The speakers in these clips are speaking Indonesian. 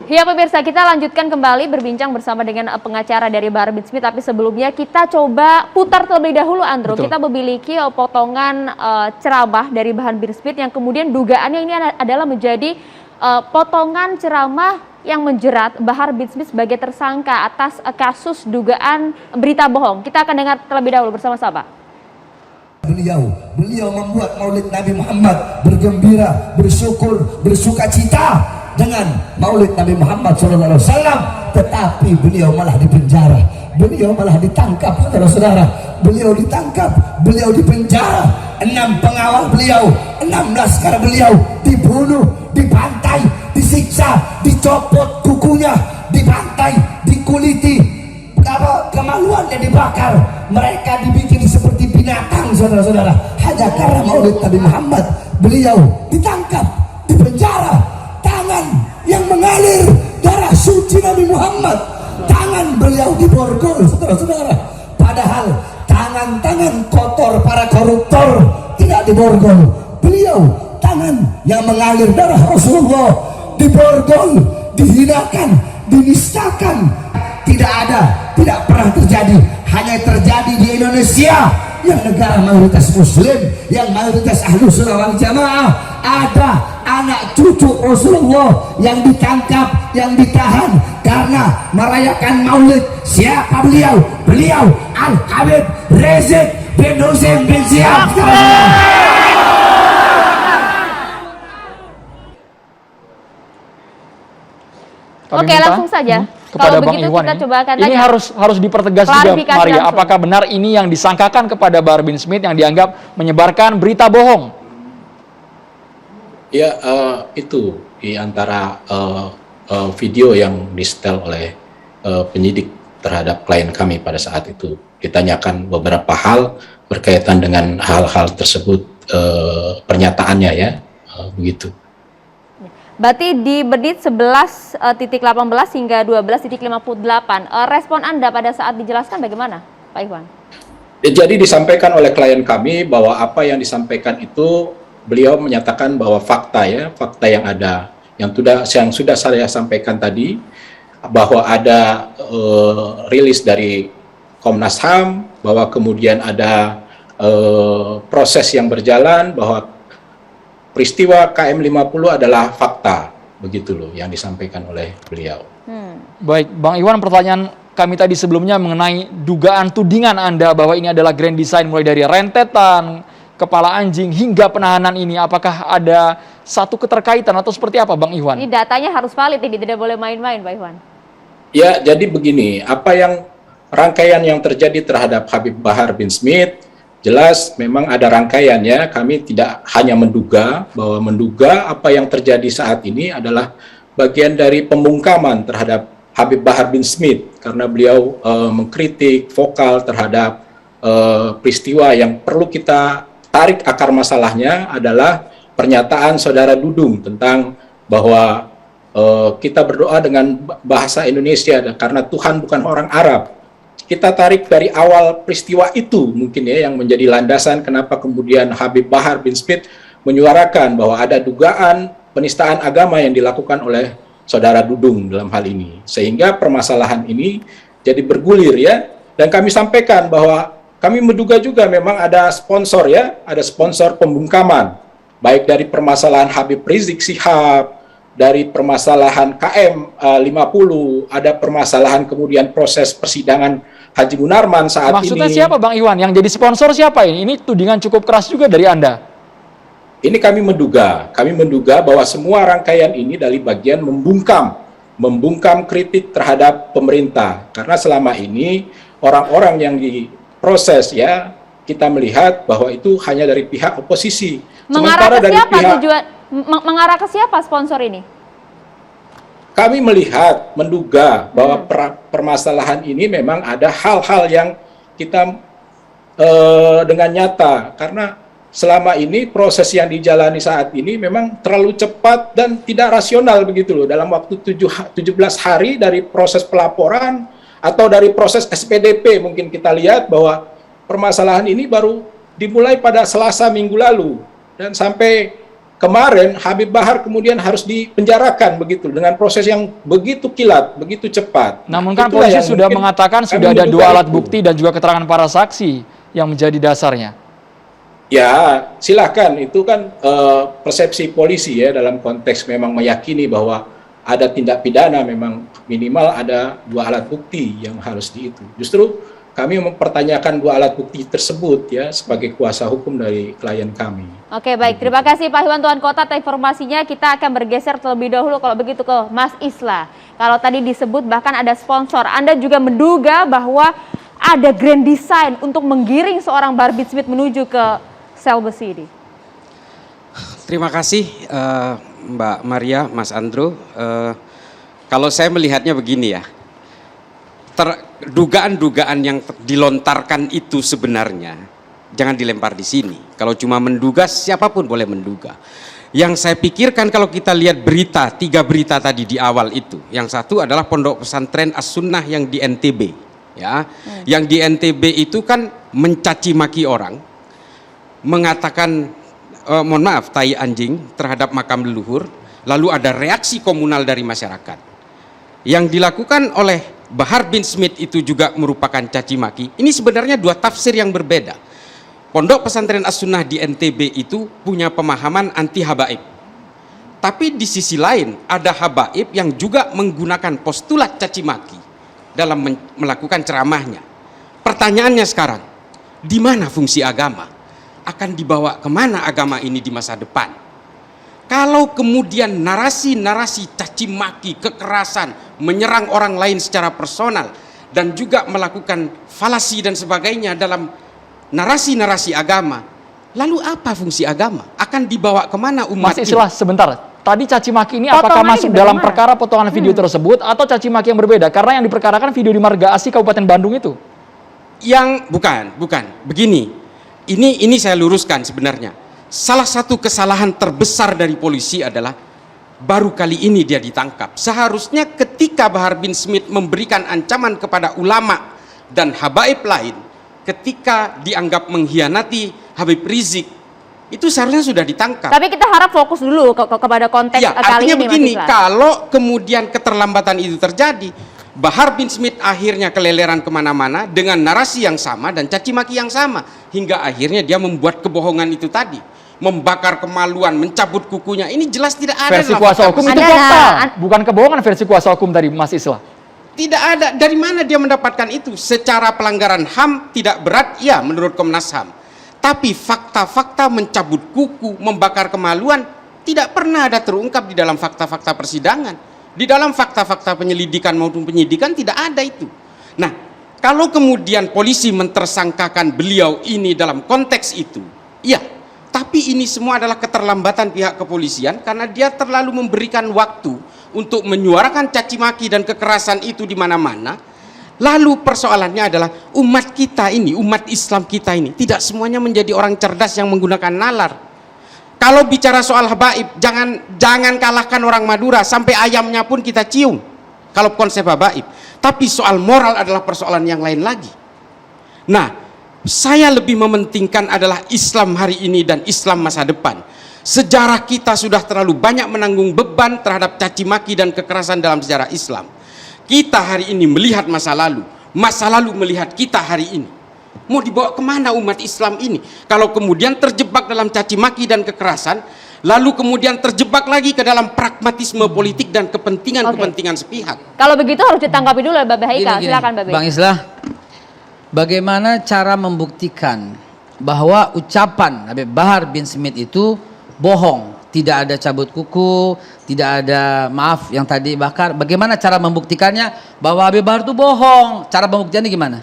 Ya pemirsa, kita lanjutkan kembali berbincang bersama dengan pengacara dari Bahar bin Smith. Tapi sebelumnya kita coba putar terlebih dahulu, Andro. Betul. Kita memiliki potongan ceramah dari Bahar bin Smith yang kemudian dugaannya ini adalah menjadi potongan ceramah yang menjerat Bahar bin Smith sebagai tersangka atas kasus dugaan berita bohong. Kita akan dengar terlebih dahulu bersama-sama. Beliau membuat Maulid Nabi Muhammad, bergembira, bersyukur, bersukacita dengan Maulid Nabi Muhammad SAW, tetapi beliau malah dipenjara, beliau malah ditangkap, saudara-saudara. Beliau ditangkap, beliau dipenjara, 6 pengawal beliau, 6 laskar beliau dibunuh, dibantai, disiksa, dicopot kukunya, dibantai, dikuliti, kemaluannya dibakar, mereka dibikin seperti binatang, saudara-saudara, hanya karena Maulid Nabi Muhammad. Beliau ditangkap, dipenjara, tangan yang mengalir darah suci Nabi Muhammad, tangan beliau diborgol, saudara-saudara. Padahal tangan-tangan kotor para koruptor tidak diborgol, beliau tangan yang mengalir darah Rasulullah diborgol, dihinakan, dinistakan. Tidak ada, tidak pernah terjadi, hanya terjadi di Indonesia yang negara mayoritas muslim, yang mayoritas Ahlus Sunnah wal Jamaah. Ada anak cucu Rasulullah yang ditangkap, yang ditahan karena merayakan Maulid. Siapa beliau? Beliau Al-Habib Rizik bin Husain bin Syihab. Oke, langsung saja. Kepada Kalau Bang begitu Iwan kita coba akan ini tanya. harus dipertegas juga, Maria. langsung. Apakah benar ini yang disangkakan kepada Bahar bin Smith yang dianggap menyebarkan berita bohong? Ya, itu di antara video yang disetel oleh penyidik terhadap klien kami pada saat itu. Ditanyakan beberapa hal berkaitan dengan hal-hal tersebut, pernyataannya ya, begitu. Berarti di menit 11.18 hingga 12.58, respon Anda pada saat dijelaskan bagaimana, Pak Iwan? Jadi disampaikan oleh klien kami bahwa apa yang disampaikan itu beliau menyatakan bahwa fakta ya, fakta yang ada, yang sudah saya sampaikan tadi, bahwa ada rilis dari Komnas HAM, bahwa kemudian ada proses yang berjalan, bahwa peristiwa KM50 adalah fakta, begitu loh yang disampaikan oleh beliau. Baik, Bang Iwan, pertanyaan kami tadi sebelumnya mengenai dugaan tudingan Anda bahwa ini adalah grand design mulai dari rentetan, kepala anjing, hingga penahanan ini. Apakah ada satu keterkaitan atau seperti apa, Bang Iwan? Ini datanya harus valid, ini tidak boleh main-main, Pak Iwan. Ya, jadi begini, rangkaian yang terjadi terhadap Habib Bahar bin Smith, jelas memang ada rangkaiannya. Kami tidak hanya menduga apa yang terjadi saat ini adalah bagian dari pembungkaman terhadap Habib Bahar bin Smith, karena beliau mengkritik vokal terhadap peristiwa. Yang perlu kita tarik akar masalahnya adalah pernyataan saudara Dudung tentang bahwa kita berdoa dengan bahasa Indonesia karena Tuhan bukan orang Arab. Kita tarik dari awal peristiwa itu mungkin ya, yang menjadi landasan kenapa kemudian Habib Bahar bin Smith menyuarakan bahwa ada dugaan penistaan agama yang dilakukan oleh saudara Dudung dalam hal ini, sehingga permasalahan ini jadi bergulir ya. Dan kami sampaikan bahwa kami menduga juga memang ada sponsor ya, ada sponsor pembungkaman, baik dari permasalahan Habib Rizik Syihab, dari permasalahan KM50, ada permasalahan kemudian proses persidangan Haji Munarman saat Maksudnya ini. siapa, Bang Iwan? Yang jadi sponsor siapa ini? Ini tudingan cukup keras juga dari Anda. Ini kami menduga bahwa semua rangkaian ini dari bagian membungkam kritik terhadap pemerintah. Karena selama ini orang-orang yang diproses ya, kita melihat bahwa itu hanya dari pihak oposisi. Mengarah ke siapa tujuan? Mengarah ke siapa sponsor ini? Kami menduga bahwa permasalahan ini memang ada hal-hal yang kita dengan nyata, karena selama ini proses yang dijalani saat ini memang terlalu cepat dan tidak rasional begitu loh. Dalam waktu 17 hari dari proses pelaporan atau dari proses SPDP, mungkin kita lihat bahwa permasalahan ini baru dimulai pada Selasa minggu lalu, dan sampai kemarin Habib Bahar kemudian harus dipenjarakan begitu dengan proses yang begitu kilat, begitu cepat. Namun kan Itulah polisi yang sudah mungkin mengatakan kami sudah ada menduga 2 alat itu. bukti dan juga keterangan para saksi yang menjadi dasarnya. Ya, silakan, itu kan persepsi polisi ya, dalam konteks memang meyakini bahwa ada tindak pidana, memang minimal ada 2 alat bukti yang harus itu. Justru kami mempertanyakan 2 alat bukti tersebut ya sebagai kuasa hukum dari klien kami. Oke, baik. Terima kasih Pak Iwan Tuan Kota atas informasinya. Kita akan bergeser terlebih dahulu kalau begitu ke Mas Islah. Kalau tadi disebut bahkan ada sponsor, Anda juga menduga bahwa ada grand design untuk menggiring seorang Bahar bin Smith menuju ke sel besi ini. Terima kasih Mbak Maria, Mas Andrew. Kalau saya melihatnya begini ya, dugaan-dugaan yang dilontarkan itu sebenarnya jangan dilempar di sini. Kalau cuma menduga, siapapun boleh menduga. Yang saya pikirkan kalau kita lihat berita, 3 berita tadi di awal itu. Yang satu adalah Pondok Pesantren As-Sunnah yang di NTB. Ya, Yang di NTB itu kan mencaci maki orang, mengatakan, mohon maaf, tai anjing terhadap makam leluhur, lalu ada reaksi komunal dari masyarakat. Yang dilakukan oleh Bahar bin Smith itu juga merupakan caci maki. Ini sebenarnya 2 tafsir yang berbeda. Pondok Pesantren As-Sunnah di NTB itu punya pemahaman anti habaib. Tapi di sisi lain ada habaib yang juga menggunakan postulat caci maki dalam melakukan ceramahnya. Pertanyaannya sekarang, di mana fungsi agama? Akan dibawa kemana agama ini di masa depan? Kalau kemudian narasi-narasi caci maki, kekerasan, menyerang orang lain secara personal, dan juga melakukan falasi dan sebagainya dalam narasi-narasi agama, lalu apa fungsi agama? Akan dibawa kemana umat Mas ini? Islah, sebentar. Tadi caci maki ini apakah Potongannya masuk bagaimana? dalam perkara potongan video tersebut atau caci maki yang berbeda? Karena yang diperkarakan video di Marga Asih Kabupaten Bandung itu. Yang bukan. Begini, ini saya luruskan sebenarnya. Salah satu kesalahan terbesar dari polisi adalah baru kali ini dia ditangkap. Seharusnya ketika Bahar bin Smith memberikan ancaman kepada ulama dan habaib lain, ketika dianggap mengkhianati Habib Rizik, itu seharusnya sudah ditangkap. Tapi kita harap fokus dulu kepada konteks Ya, kali artinya ini, begini, Mas Islah. kalau kemudian keterlambatan itu terjadi, Bahar bin Smith akhirnya keleleran kemana-mana dengan narasi yang sama dan caci maki yang sama, hingga akhirnya dia membuat kebohongan itu tadi, membakar kemaluan, mencabut kukunya. Ini jelas tidak ada Versi dalam kuasa fakta hukum itu persidangan. fakta, bukan kebohongan versi kuasa hukum dari Mas Islah. Tidak ada. Dari mana dia mendapatkan itu? Secara pelanggaran HAM tidak berat, ya, menurut Komnas HAM. Tapi fakta-fakta mencabut kuku, membakar kemaluan tidak pernah ada terungkap di dalam fakta-fakta persidangan. Di dalam fakta-fakta penyelidikan maupun penyidikan tidak ada itu. Nah, kalau kemudian polisi mentersangkakan beliau ini dalam konteks itu, ya, tapi ini semua adalah keterlambatan pihak kepolisian karena dia terlalu memberikan waktu untuk menyuarakan caci maki dan kekerasan itu di mana-mana. Lalu persoalannya adalah umat kita ini, umat Islam kita ini tidak semuanya menjadi orang cerdas yang menggunakan nalar. Kalau bicara soal habaib, jangan kalahkan orang Madura, sampai ayamnya pun kita cium kalau konsep habaib. Tapi soal moral adalah persoalan yang lain lagi. Nah, saya lebih mementingkan adalah Islam hari ini dan Islam masa depan. Sejarah kita sudah terlalu banyak menanggung beban terhadap caci maki dan kekerasan dalam sejarah Islam. Kita hari ini melihat masa lalu melihat kita hari ini. Mau dibawa kemana umat Islam ini? Kalau kemudian terjebak dalam caci maki dan kekerasan, lalu kemudian terjebak lagi ke dalam pragmatisme politik dan kepentingan-kepentingan sepihak. Kalau begitu harus ditanggapi dulu ya Mbak Haikal. Gini, Silakan Mbak Bang Islah, bagaimana cara membuktikan bahwa ucapan Habib Bahar bin Smith itu bohong, tidak ada cabut kuku, tidak ada maaf yang tadi bakar. Bagaimana cara membuktikannya bahwa Habib Bahar itu bohong? Cara pembuktiannya gimana?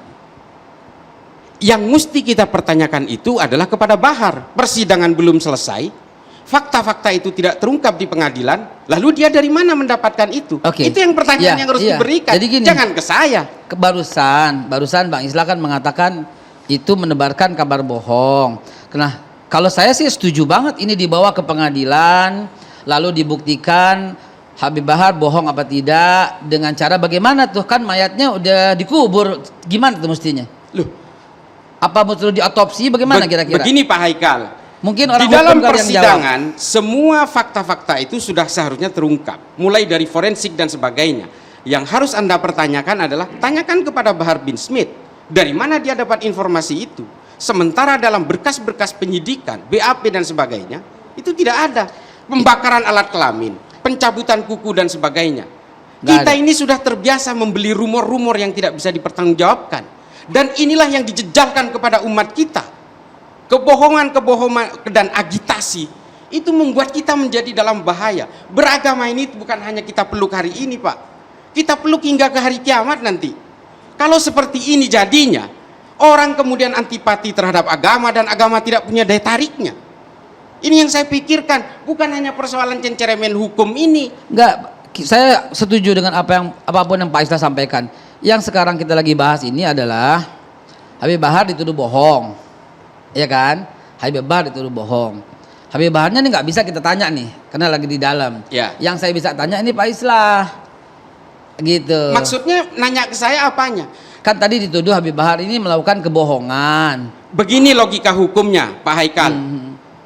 Yang mesti kita pertanyakan itu adalah kepada Bahar. Persidangan belum selesai, fakta-fakta itu tidak terungkap di pengadilan, lalu dia dari mana mendapatkan itu? Oke. Itu yang pertanyaan yang harus diberikan. Jadi gini, jangan ke saya. Barusan Bang Islah kan mengatakan itu menebarkan kabar bohong. Nah, kalau saya sih setuju banget ini dibawa ke pengadilan, lalu dibuktikan Habib Bahar bohong apa tidak, dengan cara bagaimana tuh, kan mayatnya udah dikubur, gimana tuh mestinya? Loh, Apa betul diotopsi, bagaimana kira-kira? begini Pak Haikal, Mungkin orang Di dalam hukum kali yang jawab. persidangan, semua fakta-fakta itu sudah seharusnya terungkap, mulai dari forensik dan sebagainya. Yang harus Anda pertanyakan adalah, tanyakan kepada Bahar bin Smith, dari mana dia dapat informasi itu. Sementara dalam berkas-berkas penyidikan, BAP dan sebagainya, itu tidak ada. Pembakaran alat kelamin, pencabutan kuku dan sebagainya. Nggak Kita ada. ini sudah terbiasa membeli rumor-rumor yang tidak bisa dipertanggungjawabkan. Dan inilah yang dijejalkan kepada umat kita. Kebohongan-kebohongan dan agitasi itu membuat kita menjadi dalam bahaya. Beragama ini bukan hanya kita peluk hari ini, Pak. Kita peluk hingga ke hari kiamat nanti. Kalau seperti ini jadinya, orang kemudian antipati terhadap agama dan agama tidak punya daya tariknya. Ini yang saya pikirkan, bukan hanya persoalan cenceremen hukum ini. Enggak, saya setuju dengan apapun yang Pak Islah sampaikan. Yang sekarang kita lagi bahas ini adalah Habib Bahar dituduh bohong, ya kan? Habib Bahar dituduh bohong. Habib Baharnya nih nggak bisa kita tanya nih, karena lagi di dalam. Ya. Yang saya bisa tanya ini Pak Islah, gitu. Maksudnya nanya ke saya apanya? Kan tadi dituduh Habib Bahar ini melakukan kebohongan. Begini logika hukumnya, Pak Haikal.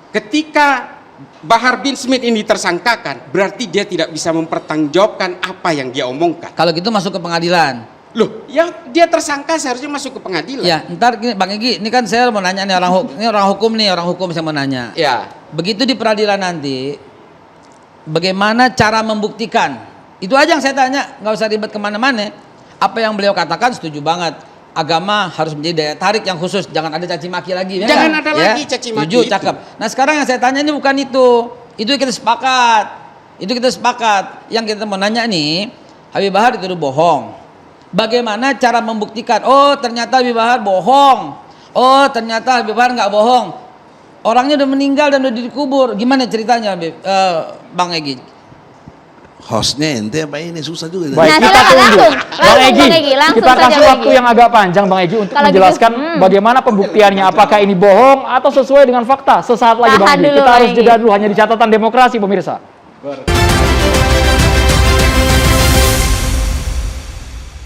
Ketika Bahar bin Smith ini tersangkakan, berarti dia tidak bisa mempertanggungjawabkan apa yang dia omongkan. Kalau gitu masuk ke pengadilan. Loh, yang dia tersangka seharusnya masuk ke pengadilan. Ya, ntar gini, Bang Egy, ini kan saya mau nanya nih orang hukum nih, orang hukum saya mau nanya. Ya. Begitu di peradilan nanti, bagaimana cara membuktikan? Itu aja yang saya tanya, nggak usah ribet kemana-mana. Apa yang beliau katakan setuju banget. Agama harus menjadi daya tarik yang khusus, jangan ada caci maki lagi. Ya Jangan kan? ada lagi caci maki Setuju, itu. cakep. Nah sekarang yang saya tanya ini bukan itu. Itu kita sepakat. Yang kita mau nanya nih, Habib Bahar dituduh bohong. Bagaimana cara membuktikan? Oh ternyata Habib Bahar bohong. Oh ternyata Habib Bahar nggak bohong. Orangnya udah meninggal dan udah dikubur. Gimana ceritanya, Bang Egy? Hostnya ente apa ini susah juga. Baik, Nah, kita silakan tunggu. langsung. Bang Langsung, Egy, Bang Egy, langsung kita saja, kasih Bang waktu Egy. yang agak panjang Bang Egy untuk Kalau gitu, menjelaskan bagaimana pembuktiannya. Apakah ini bohong atau sesuai dengan fakta? Sesaat lagi Bang Tahan Egy. dulu, Kita Bang harus Egy. jeda dulu hanya di catatan demokrasi pemirsa.